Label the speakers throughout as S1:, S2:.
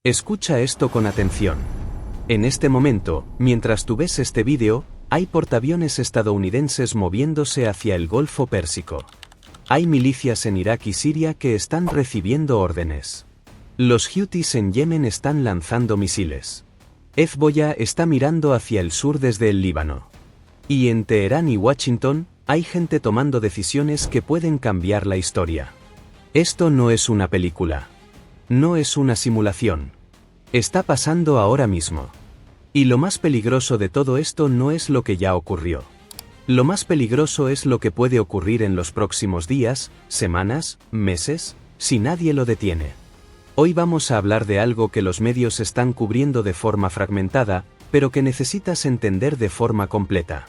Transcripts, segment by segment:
S1: Escucha esto con atención. En este momento, mientras tú ves este vídeo, hay portaaviones estadounidenses moviéndose hacia el Golfo Pérsico. Hay milicias en Irak y Siria que están recibiendo órdenes. Los Houthis en Yemen están lanzando misiles. Hezbollah está mirando hacia el sur desde el Líbano. Y en Teherán y Washington, hay gente tomando decisiones que pueden cambiar la historia. Esto no es una película. No es una simulación. Está pasando ahora mismo. Y lo más peligroso de todo esto no es lo que ya ocurrió. Lo más peligroso es lo que puede ocurrir en los próximos días, semanas, meses, si nadie lo detiene. Hoy vamos a hablar de algo que los medios están cubriendo de forma fragmentada, pero que necesitas entender de forma completa.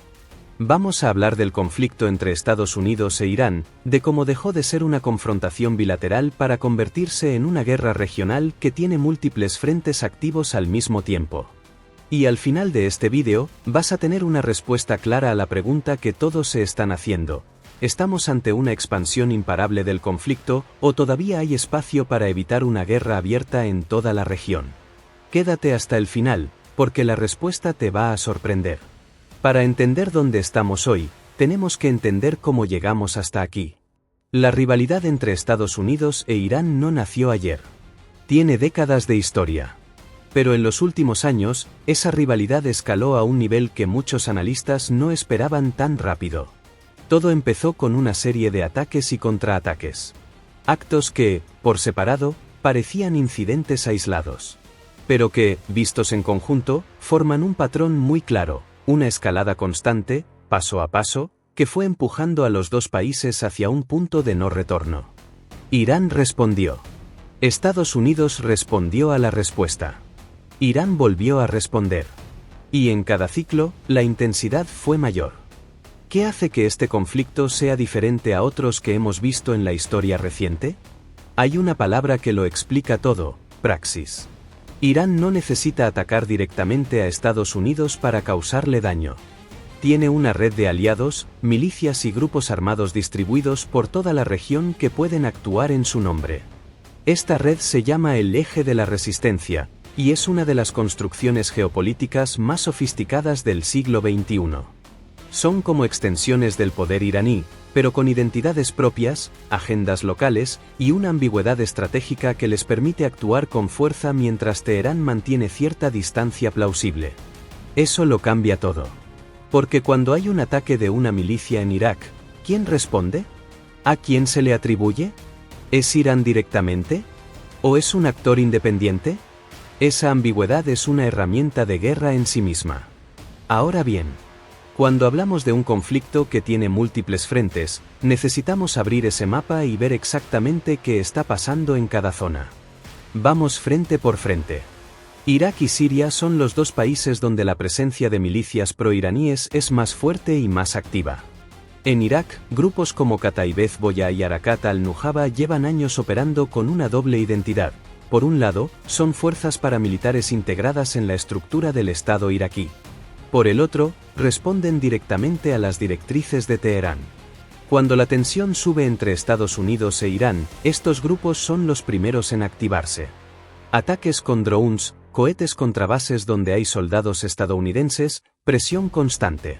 S1: Vamos a hablar del conflicto entre Estados Unidos e Irán, de cómo dejó de ser una confrontación bilateral para convertirse en una guerra regional que tiene múltiples frentes activos al mismo tiempo. Y al final de este vídeo, vas a tener una respuesta clara a la pregunta que todos se están haciendo. ¿Estamos ante una expansión imparable del conflicto, o todavía hay espacio para evitar una guerra abierta en toda la región? Quédate hasta el final, porque la respuesta te va a sorprender. Para entender dónde estamos hoy, tenemos que entender cómo llegamos hasta aquí. La rivalidad entre Estados Unidos e Irán no nació ayer. Tiene décadas de historia. Pero en los últimos años, esa rivalidad escaló a un nivel que muchos analistas no esperaban tan rápido. Todo empezó con una serie de ataques y contraataques. Actos que, por separado, parecían incidentes aislados. Pero que, vistos en conjunto, forman un patrón muy claro. Una escalada constante, paso a paso, que fue empujando a los dos países hacia un punto de no retorno. Irán respondió. Estados Unidos respondió a la respuesta. Irán volvió a responder. Y en cada ciclo, la intensidad fue mayor. ¿Qué hace que este conflicto sea diferente a otros que hemos visto en la historia reciente? Hay una palabra que lo explica todo: praxis. Irán no necesita atacar directamente a Estados Unidos para causarle daño. Tiene una red de aliados, milicias y grupos armados distribuidos por toda la región que pueden actuar en su nombre. Esta red se llama el Eje de la Resistencia, y es una de las construcciones geopolíticas más sofisticadas del siglo XXI. Son como extensiones del poder iraní, pero con identidades propias, agendas locales y una ambigüedad estratégica que les permite actuar con fuerza mientras Teherán mantiene cierta distancia plausible. Eso lo cambia todo. Porque cuando hay un ataque de una milicia en Irak, ¿quién responde? ¿A quién se le atribuye? ¿Es Irán directamente? ¿O es un actor independiente? Esa ambigüedad es una herramienta de guerra en sí misma. Ahora bien, cuando hablamos de un conflicto que tiene múltiples frentes, necesitamos abrir ese mapa y ver exactamente qué está pasando en cada zona. Vamos frente por frente. Irak y Siria son los dos países donde la presencia de milicias proiraníes es más fuerte y más activa. En Irak, grupos como Kataib Hezbollah y Harakat al-Nujaba llevan años operando con una doble identidad. Por un lado, son fuerzas paramilitares integradas en la estructura del Estado iraquí. Por el otro, responden directamente a las directrices de Teherán. Cuando la tensión sube entre Estados Unidos e Irán, estos grupos son los primeros en activarse. Ataques con drones, cohetes contra bases donde hay soldados estadounidenses, presión constante.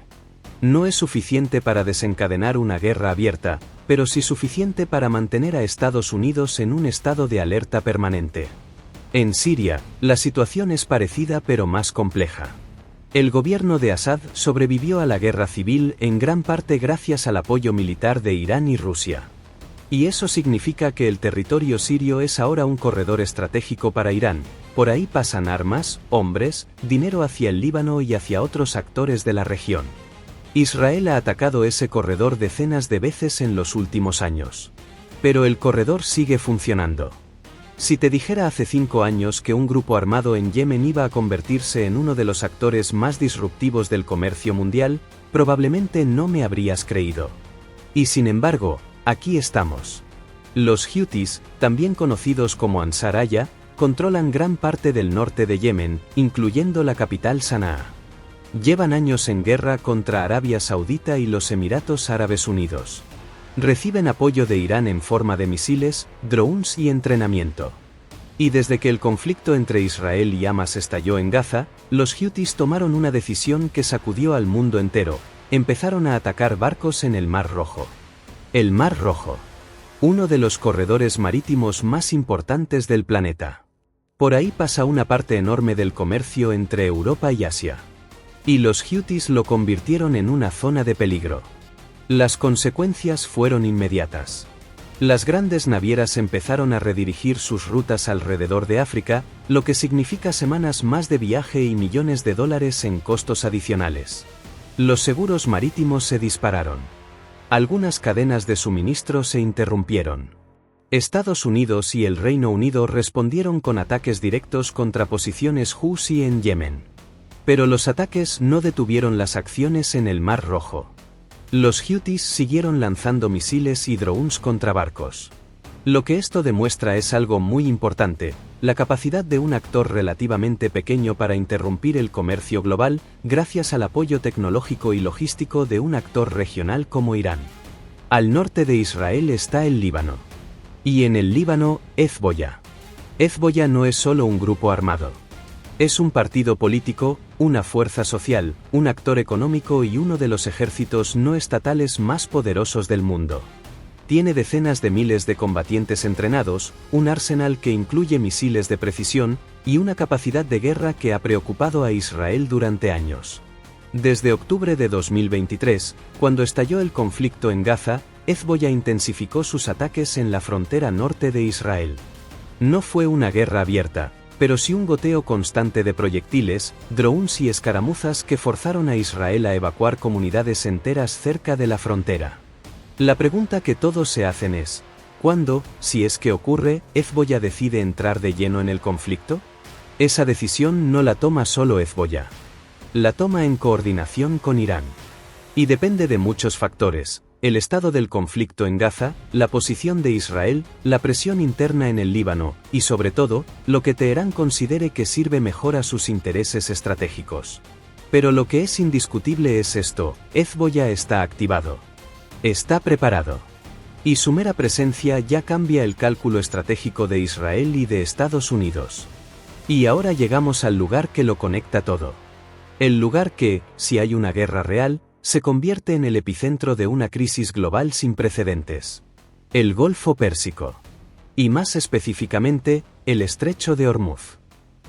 S1: No es suficiente para desencadenar una guerra abierta, pero sí suficiente para mantener a Estados Unidos en un estado de alerta permanente. En Siria, la situación es parecida pero más compleja. El gobierno de Assad sobrevivió a la guerra civil en gran parte gracias al apoyo militar de Irán y Rusia. Y eso significa que el territorio sirio es ahora un corredor estratégico para Irán. Por ahí pasan armas, hombres, dinero hacia el Líbano y hacia otros actores de la región. Israel ha atacado ese corredor decenas de veces en los últimos años. Pero el corredor sigue funcionando. Si te dijera hace 5 años que un grupo armado en Yemen iba a convertirse en uno de los actores más disruptivos del comercio mundial, probablemente no me habrías creído. Y sin embargo, aquí estamos. Los Houthis, también conocidos como Ansar Allah, controlan gran parte del norte de Yemen, incluyendo la capital Sanaa. Llevan años en guerra contra Arabia Saudita y los Emiratos Árabes Unidos. Reciben apoyo de Irán en forma de misiles, drones y entrenamiento. Y desde que el conflicto entre Israel y Hamas estalló en Gaza, los Houthis tomaron una decisión que sacudió al mundo entero: empezaron a atacar barcos en el Mar Rojo. El Mar Rojo, uno de los corredores marítimos más importantes del planeta. Por ahí pasa una parte enorme del comercio entre Europa y Asia. Y los Houthis lo convirtieron en una zona de peligro. Las consecuencias fueron inmediatas. Las grandes navieras empezaron a redirigir sus rutas alrededor de África, lo que significa semanas más de viaje y millones de dólares en costos adicionales. Los seguros marítimos se dispararon. Algunas cadenas de suministro se interrumpieron. Estados Unidos y el Reino Unido respondieron con ataques directos contra posiciones Houthi en Yemen. Pero los ataques no detuvieron las acciones en el Mar Rojo. Los Houthis siguieron lanzando misiles y drones contra barcos. Lo que esto demuestra es algo muy importante: la capacidad de un actor relativamente pequeño para interrumpir el comercio global, gracias al apoyo tecnológico y logístico de un actor regional como Irán. Al norte de Israel está el Líbano. Y en el Líbano, Hezbollah. Hezbollah no es solo un grupo armado. Es un partido político, una fuerza social, un actor económico y uno de los ejércitos no estatales más poderosos del mundo. Tiene decenas de miles de combatientes entrenados, un arsenal que incluye misiles de precisión, y una capacidad de guerra que ha preocupado a Israel durante años. Desde octubre de 2023, cuando estalló el conflicto en Gaza, Hezbollah intensificó sus ataques en la frontera norte de Israel. No fue una guerra abierta, pero sí un goteo constante de proyectiles, drones y escaramuzas que forzaron a Israel a evacuar comunidades enteras cerca de la frontera. La pregunta que todos se hacen es: ¿cuándo, si es que ocurre, Hezbollah decide entrar de lleno en el conflicto? Esa decisión no la toma solo Hezbollah. La toma en coordinación con Irán. Y depende de muchos factores: el estado del conflicto en Gaza, la posición de Israel, la presión interna en el Líbano, y sobre todo, lo que Teherán considere que sirve mejor a sus intereses estratégicos. Pero lo que es indiscutible es esto: Hezbollah está activado. Está preparado. Y su mera presencia ya cambia el cálculo estratégico de Israel y de Estados Unidos. Y ahora llegamos al lugar que lo conecta todo. El lugar que, si hay una guerra real, se convierte en el epicentro de una crisis global sin precedentes. El Golfo Pérsico. Y más específicamente, el Estrecho de Hormuz.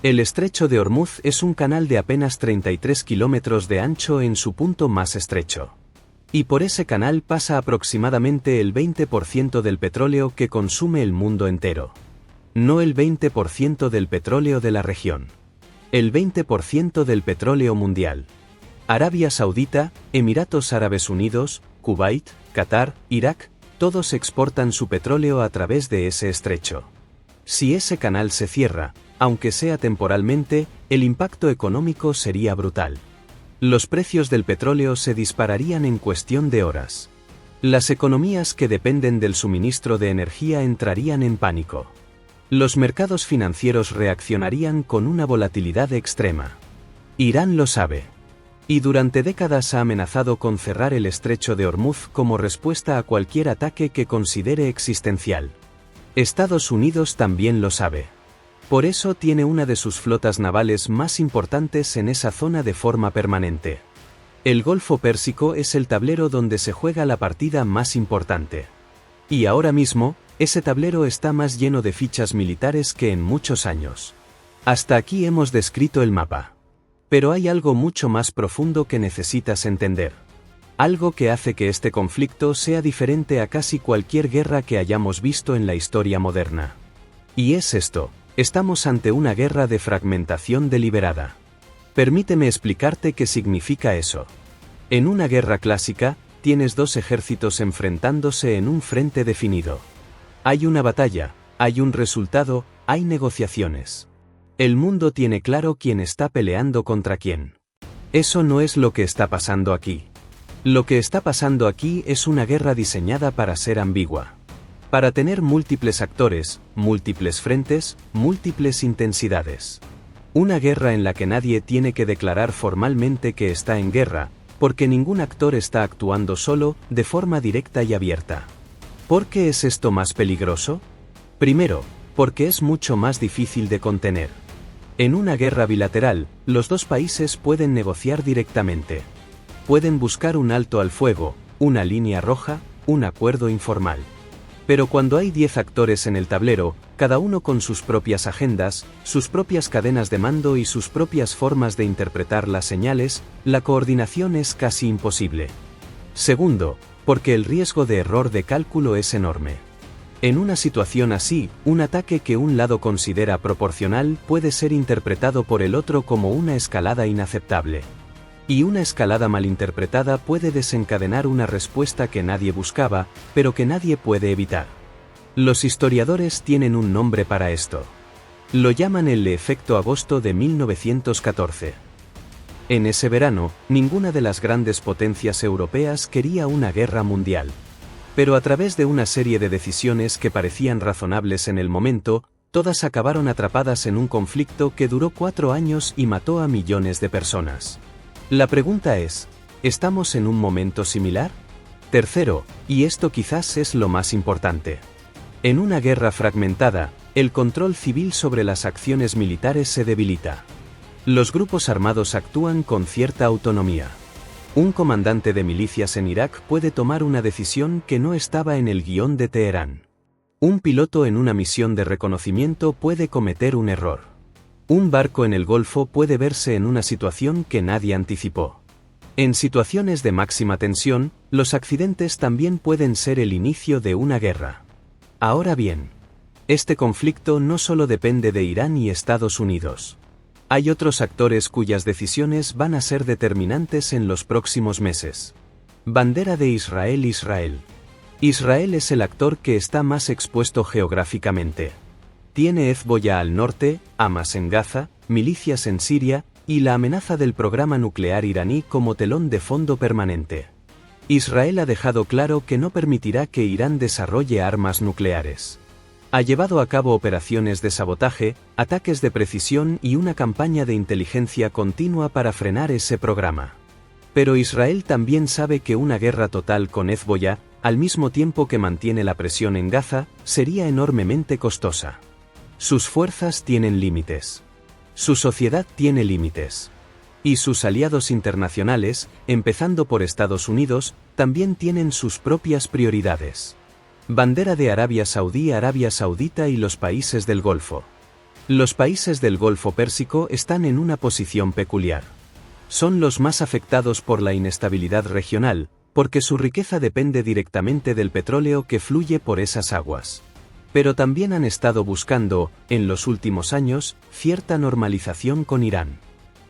S1: El Estrecho de Hormuz es un canal de apenas 33 kilómetros de ancho en su punto más estrecho. Y por ese canal pasa aproximadamente el 20% del petróleo que consume el mundo entero. No el 20% del petróleo de la región. El 20% del petróleo mundial. Arabia Saudita, Emiratos Árabes Unidos, Kuwait, Qatar, Irak, todos exportan su petróleo a través de ese estrecho. Si ese canal se cierra, aunque sea temporalmente, el impacto económico sería brutal. Los precios del petróleo se dispararían en cuestión de horas. Las economías que dependen del suministro de energía entrarían en pánico. Los mercados financieros reaccionarían con una volatilidad extrema. Irán lo sabe. Y durante décadas ha amenazado con cerrar el Estrecho de Hormuz como respuesta a cualquier ataque que considere existencial. Estados Unidos también lo sabe. Por eso tiene una de sus flotas navales más importantes en esa zona de forma permanente. El Golfo Pérsico es el tablero donde se juega la partida más importante. Y ahora mismo, ese tablero está más lleno de fichas militares que en muchos años. Hasta aquí hemos descrito el mapa. Pero hay algo mucho más profundo que necesitas entender. Algo que hace que este conflicto sea diferente a casi cualquier guerra que hayamos visto en la historia moderna. Y es esto: estamos ante una guerra de fragmentación deliberada. Permíteme explicarte qué significa eso. En una guerra clásica, tienes dos ejércitos enfrentándose en un frente definido. Hay una batalla, hay un resultado, hay negociaciones. El mundo tiene claro quién está peleando contra quién. Eso no es lo que está pasando aquí. Lo que está pasando aquí es una guerra diseñada para ser ambigua. Para tener múltiples actores, múltiples frentes, múltiples intensidades. Una guerra en la que nadie tiene que declarar formalmente que está en guerra, porque ningún actor está actuando solo, de forma directa y abierta. ¿Por qué es esto más peligroso? Primero, Porque es mucho más difícil de contener. En una guerra bilateral, los dos países pueden negociar directamente. Pueden buscar un alto al fuego, una línea roja, un acuerdo informal. Pero cuando hay 10 actores en el tablero, cada uno con sus propias agendas, sus propias cadenas de mando y sus propias formas de interpretar las señales, la coordinación es casi imposible. Segundo, porque el riesgo de error de cálculo es enorme. En una situación así, un ataque que un lado considera proporcional puede ser interpretado por el otro como una escalada inaceptable. Y una escalada malinterpretada puede desencadenar una respuesta que nadie buscaba, pero que nadie puede evitar. Los historiadores tienen un nombre para esto. Lo llaman el efecto agosto de 1914. En ese verano, ninguna de las grandes potencias europeas quería una guerra mundial. Pero a través de una serie de decisiones que parecían razonables en el momento, todas acabaron atrapadas en un conflicto que duró 4 años y mató a millones de personas. La pregunta es, ¿estamos en un momento similar? Tercero, y esto quizás es lo más importante. En una guerra fragmentada, el control civil sobre las acciones militares se debilita. Los grupos armados actúan con cierta autonomía. Un comandante de milicias en Irak puede tomar una decisión que no estaba en el guión de Teherán. Un piloto en una misión de reconocimiento puede cometer un error. Un barco en el Golfo puede verse en una situación que nadie anticipó. En situaciones de máxima tensión, los accidentes también pueden ser el inicio de una guerra. Ahora bien, este conflicto no solo depende de Irán y Estados Unidos. Hay otros actores cuyas decisiones van a ser determinantes en los próximos meses. Bandera de Israel. Israel es el actor que está más expuesto geográficamente. Tiene Hezbollah al norte, Hamas en Gaza, milicias en Siria, y la amenaza del programa nuclear iraní como telón de fondo permanente. Israel ha dejado claro que no permitirá que Irán desarrolle armas nucleares. Ha llevado a cabo operaciones de sabotaje, ataques de precisión y una campaña de inteligencia continua para frenar ese programa. Pero Israel también sabe que una guerra total con Hezbollah, al mismo tiempo que mantiene la presión en Gaza, sería enormemente costosa. Sus fuerzas tienen límites. Su sociedad tiene límites. Y sus aliados internacionales, empezando por Estados Unidos, también tienen sus propias prioridades. Bandera de Arabia Saudita y los países del Golfo. Los países del Golfo Pérsico están en una posición peculiar. Son los más afectados por la inestabilidad regional, porque su riqueza depende directamente del petróleo que fluye por esas aguas. Pero también han estado buscando, en los últimos años, cierta normalización con Irán.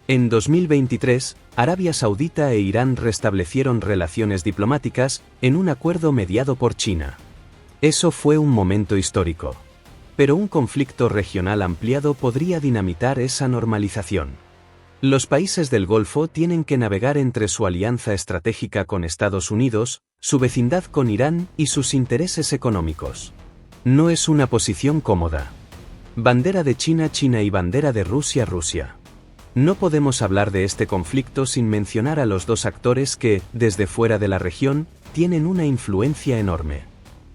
S1: En 2023, Arabia Saudita e Irán restablecieron relaciones diplomáticas, en un acuerdo mediado por China. Eso fue un momento histórico. Pero un conflicto regional ampliado podría dinamitar esa normalización. Los países del Golfo tienen que navegar entre su alianza estratégica con Estados Unidos, su vecindad con Irán y sus intereses económicos. No es una posición cómoda. Bandera de China y bandera de Rusia. No podemos hablar de este conflicto sin mencionar a los dos actores que, desde fuera de la región, tienen una influencia enorme.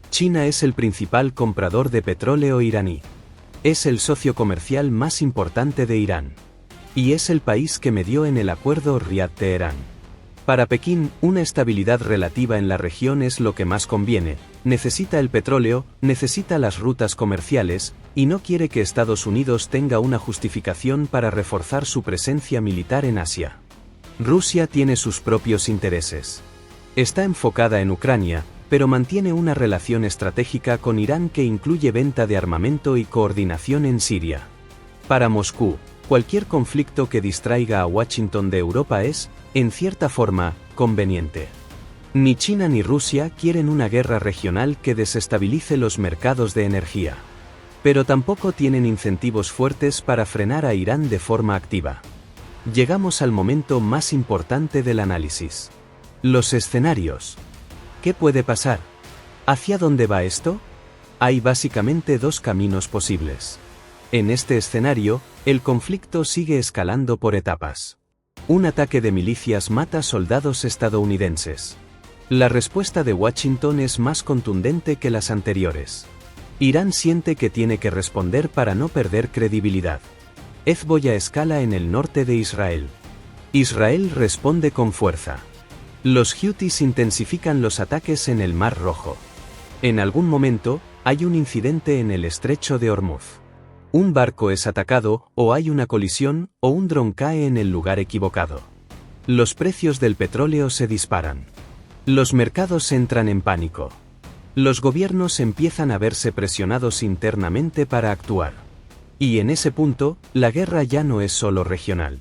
S1: China es el principal comprador de petróleo iraní. Es el socio comercial más importante de Irán. Y es el país que medió en el acuerdo Riad-Teherán. Para Pekín, una estabilidad relativa en la región es lo que más conviene. Necesita el petróleo, necesita las rutas comerciales, y no quiere que Estados Unidos tenga una justificación para reforzar su presencia militar en Asia. Rusia tiene sus propios intereses. Está enfocada en Ucrania, pero mantiene una relación estratégica con Irán que incluye venta de armamento y coordinación en Siria. Para Moscú, cualquier conflicto que distraiga a Washington de Europa es, en cierta forma, conveniente. Ni China ni Rusia quieren una guerra regional que desestabilice los mercados de energía. Pero tampoco tienen incentivos fuertes para frenar a Irán de forma activa. Llegamos al momento más importante del análisis. Los escenarios. ¿Qué puede pasar? ¿Hacia dónde va esto? Hay básicamente dos caminos posibles. En este escenario, el conflicto sigue escalando por etapas. Un ataque de milicias mata soldados estadounidenses. La respuesta de Washington es más contundente que las anteriores. Irán siente que tiene que responder para no perder credibilidad. Hezbollah escala en el norte de Israel. Israel responde con fuerza. Los Houthis intensifican los ataques en el Mar Rojo. En algún momento, hay un incidente en el estrecho de Hormuz. Un barco es atacado, o hay una colisión, o un dron cae en el lugar equivocado. Los precios del petróleo se disparan. Los mercados entran en pánico. Los gobiernos empiezan a verse presionados internamente para actuar. Y en ese punto, la guerra ya no es solo regional.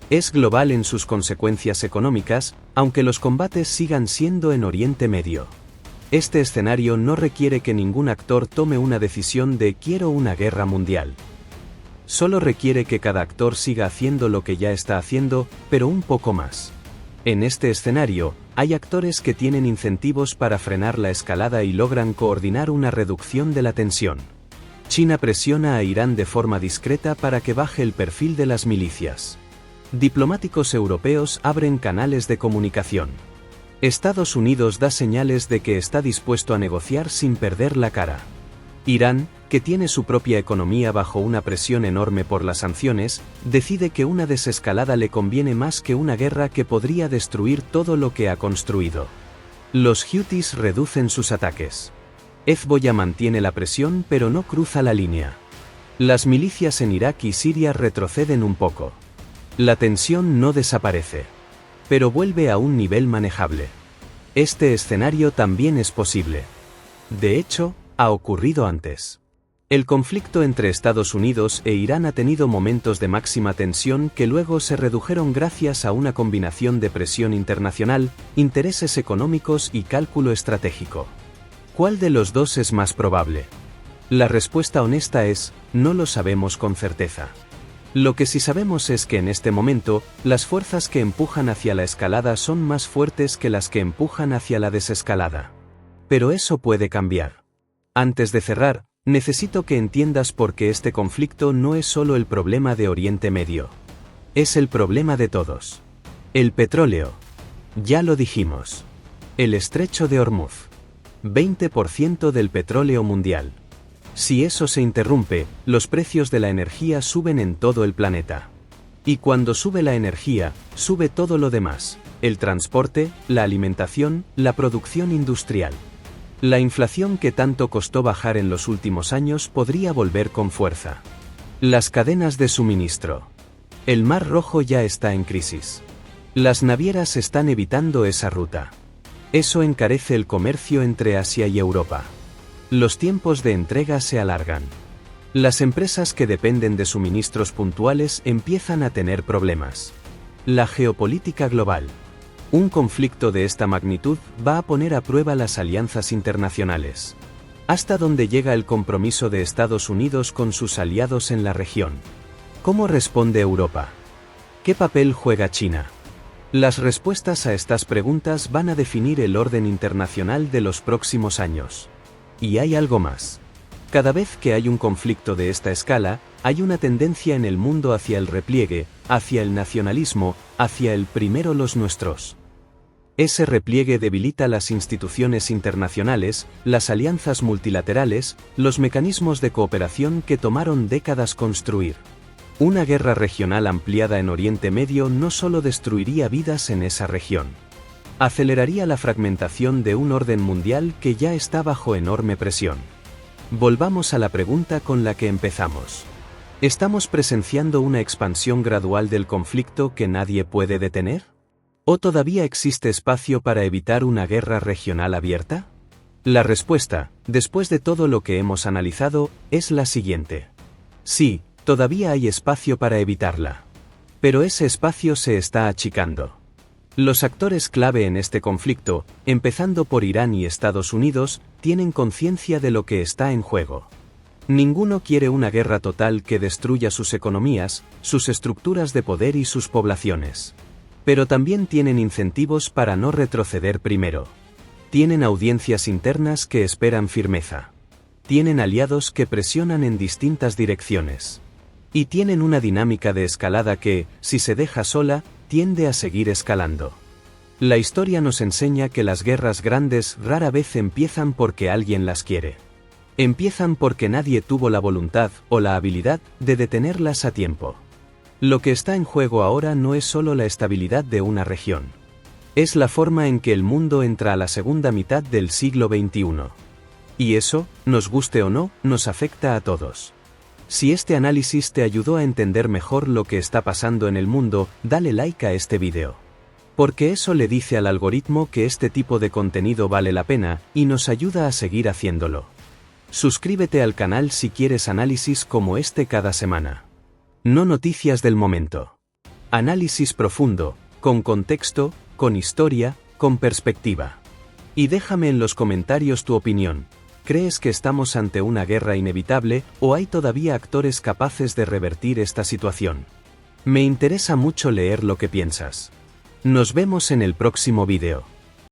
S1: Es global en sus consecuencias económicas, aunque los combates sigan siendo en Oriente Medio. Este escenario no requiere que ningún actor tome una decisión de quiero una guerra mundial. Solo requiere que cada actor siga haciendo lo que ya está haciendo, pero un poco más. En este escenario, hay actores que tienen incentivos para frenar la escalada y logran coordinar una reducción de la tensión. China presiona a Irán de forma discreta para que baje el perfil de las milicias. Diplomáticos europeos abren canales de comunicación. Estados Unidos da señales de que está dispuesto a negociar sin perder la cara. Irán, que tiene su propia economía bajo una presión enorme por las sanciones, decide que una desescalada le conviene más que una guerra que podría destruir todo lo que ha construido. Los Houthis reducen sus ataques. Hezbollah mantiene la presión pero no cruza la línea. Las milicias en Irak y Siria retroceden un poco. La tensión no desaparece, pero vuelve a un nivel manejable. Este escenario también es posible. De hecho, ha ocurrido antes. El conflicto entre Estados Unidos e Irán ha tenido momentos de máxima tensión que luego se redujeron gracias a una combinación de presión internacional, intereses económicos y cálculo estratégico. ¿Cuál de los dos es más probable? La respuesta honesta es, no lo sabemos con certeza. Lo que sí sabemos es que en este momento, las fuerzas que empujan hacia la escalada son más fuertes que las que empujan hacia la desescalada. Pero eso puede cambiar. Antes de cerrar, necesito que entiendas por qué este conflicto no es solo el problema de Oriente Medio. Es el problema de todos. El petróleo. Ya lo dijimos. El estrecho de Hormuz. 20% del petróleo mundial. Si eso se interrumpe, los precios de la energía suben en todo el planeta. Y cuando sube la energía, sube todo lo demás: el transporte, la alimentación, la producción industrial. La inflación que tanto costó bajar en los últimos años podría volver con fuerza. Las cadenas de suministro. El Mar Rojo ya está en crisis. Las navieras están evitando esa ruta. Eso encarece el comercio entre Asia y Europa. Los tiempos de entrega se alargan. Las empresas que dependen de suministros puntuales empiezan a tener problemas. La geopolítica global. Un conflicto de esta magnitud va a poner a prueba las alianzas internacionales. ¿Hasta dónde llega el compromiso de Estados Unidos con sus aliados en la región? ¿Cómo responde Europa? ¿Qué papel juega China? Las respuestas a estas preguntas van a definir el orden internacional de los próximos años. Y hay algo más. Cada vez que hay un conflicto de esta escala, hay una tendencia en el mundo hacia el repliegue, hacia el nacionalismo, hacia el primero los nuestros. Ese repliegue debilita las instituciones internacionales, las alianzas multilaterales, los mecanismos de cooperación que tomaron décadas construir. Una guerra regional ampliada en Oriente Medio no solo destruiría vidas en esa región. Aceleraría la fragmentación de un orden mundial que ya está bajo enorme presión. Volvamos a la pregunta con la que empezamos. ¿Estamos presenciando una expansión gradual del conflicto que nadie puede detener? ¿O todavía existe espacio para evitar una guerra regional abierta? La respuesta, después de todo lo que hemos analizado, es la siguiente. Sí, todavía hay espacio para evitarla. Pero ese espacio se está achicando. Los actores clave en este conflicto, empezando por Irán y Estados Unidos, tienen conciencia de lo que está en juego. Ninguno quiere una guerra total que destruya sus economías, sus estructuras de poder y sus poblaciones. Pero también tienen incentivos para no retroceder primero. Tienen audiencias internas que esperan firmeza. Tienen aliados que presionan en distintas direcciones. Y tienen una dinámica de escalada que, si se deja sola, tiende a seguir escalando. La historia nos enseña que las guerras grandes rara vez empiezan porque alguien las quiere. Empiezan porque nadie tuvo la voluntad o la habilidad de detenerlas a tiempo. Lo que está en juego ahora no es solo la estabilidad de una región. Es la forma en que el mundo entra a la segunda mitad del siglo XXI. Y eso, nos guste o no, nos afecta a todos. Si este análisis te ayudó a entender mejor lo que está pasando en el mundo, dale like a este vídeo. Porque eso le dice al algoritmo que este tipo de contenido vale la pena, y nos ayuda a seguir haciéndolo. Suscríbete al canal si quieres análisis como este cada semana. No noticias del momento. Análisis profundo, con contexto, con historia, con perspectiva. Y déjame en los comentarios tu opinión. ¿Crees que estamos ante una guerra inevitable o hay todavía actores capaces de revertir esta situación? Me interesa mucho leer lo que piensas. Nos vemos en el próximo vídeo.